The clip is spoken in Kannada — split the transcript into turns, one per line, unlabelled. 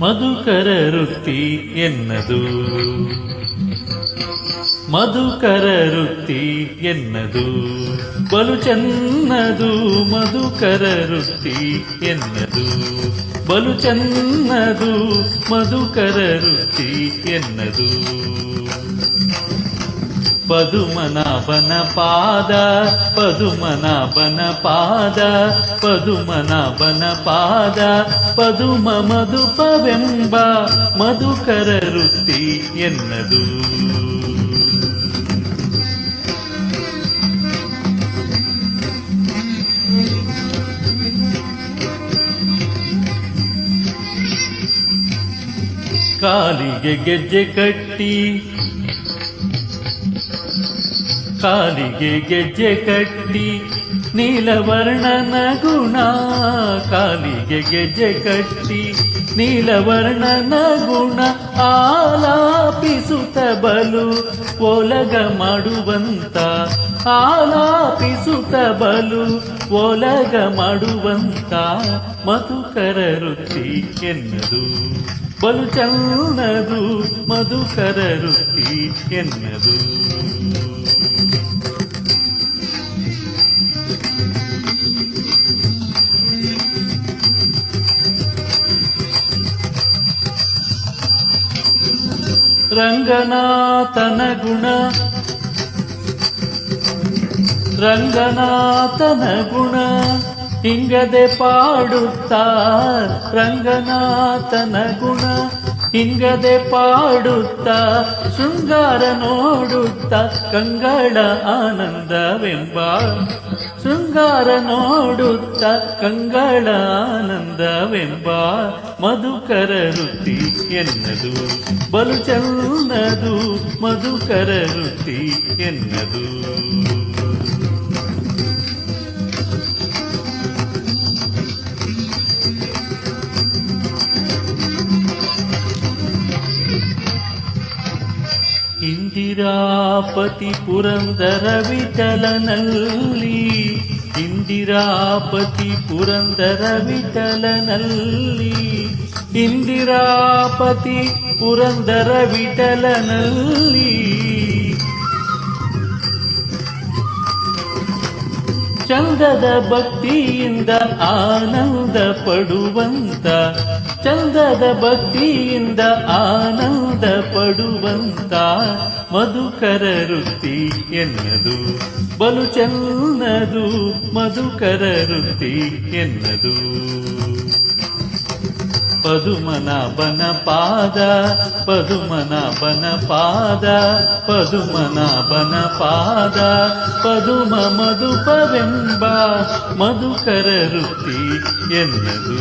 ಮಧುಕರ ವೃತ್ತಿ ಎನ್ನದು ಮಧುಕರ ವೃತ್ತಿ ಎನ್ನದು ಬಲು ಚೆನ್ನದು ಮಧುಕರ ವೃತ್ತಿ ಎನ್ನದು ಬಲು ಚೆನ್ನದು ಮಧುಕರ ವೃತ್ತಿ ಎನ್ನದು ಪದುಮನಾಭನ ಪಾದ ಪದುಮನಾಭನ ಪಾದ ಪದುಮನಾಭನ ಪಾದ ಪದುಮ ಮಧುಪವೆಂಬ ಮಧುಕರ ವೃತ್ತಿ ಎನ್ನದು ಕಾಲಿಗೆ ಗೆಜ್ಜೆ ಕಟ್ಟಿ ಕಾಲಿಗೆ ಗೆಜ್ಜೆ ಕಟ್ಟಿ ನೀಲವರ್ಣನ ಗುಣ ಕಾಲಿಗೆ ಗೆಜ್ಜೆ ಕಟ್ಟಿ ನೀಲವರ್ಣನ ಗುಣ ಆಲಾಪಿಸುತ್ತ ಬಲು ಓಲಗ ಮಾಡುವಂತ ಆಲಾಪಿಸುತ್ತ ಬಲು ಓಲಗ ಮಾಡುವಂತ ಮಧುಕರ ವೃತ್ತಿ ಎನ್ನದು ಬಲು ಚೆನ್ನದು ಮಧುಕರ ವೃತ್ತಿ ಎನ್ನದು ರಂಗನಾಥನ ಗುಣ ರಂಗನಾಥನ ಗುಣ ಹಿಂಗದೆ ಪಾಡುತ್ತಾ ರಂಗನಾಥನ ಗುಣ ಹಿಂಗದೆ ಪಾಡುತ್ತಾ ಶೃಂಗಾರ ನೋಡುತ್ತಾ ಕಂಗಳ ಆನಂದವೆಂಬ ಶೃಂಗಾರ ನೋಡುತ್ತಾ ಕಂಗಳ ಆನಂದವೆಂಬ ಮಧುಕರ ವೃತ್ತಿ ಎನ್ನದು ಬಲು ಚೆನ್ನದು ಮಧುಕರ ವೃತ್ತಿ ಎನ್ನದು ಇಂದಿರಾಪತಿ ಪುರಂದರ ವಿಠಲನಲ್ಲಿ ಇಂದಿರಾಪತಿ ಪುರಂದರ ವಿಠಲನಲ್ಲಿ ಇಂದಿರಾಪತಿ ಪುರಂದರ ವಿಠಲನಲ್ಲಿ ಚಂದದ ಭಕ್ತಿಯಿಂದ ಆನಂದ ಪಡುವಂತ ಚಂದದ ಭಕ್ತಿಯಿಂದ ಆನಂದ ಪಡುವಂತ ಮಧುಕರ ವೃತ್ತಿ ಎನ್ನದು ಬಲು ಚೆನ್ನದು ಮಧುಕರ ವೃತ್ತಿ ಎನ್ನದು ಪದುಮನಾಭನ ಪಾದ ಪದುಮನಾಭನ ಪಾದ ಪದುಮನಾಭನ ಪಾದ ಪದುಮ ಮಧುಪವೆಂಬ ಮಧುಕರ ವೃತ್ತಿ ಎನ್ನದು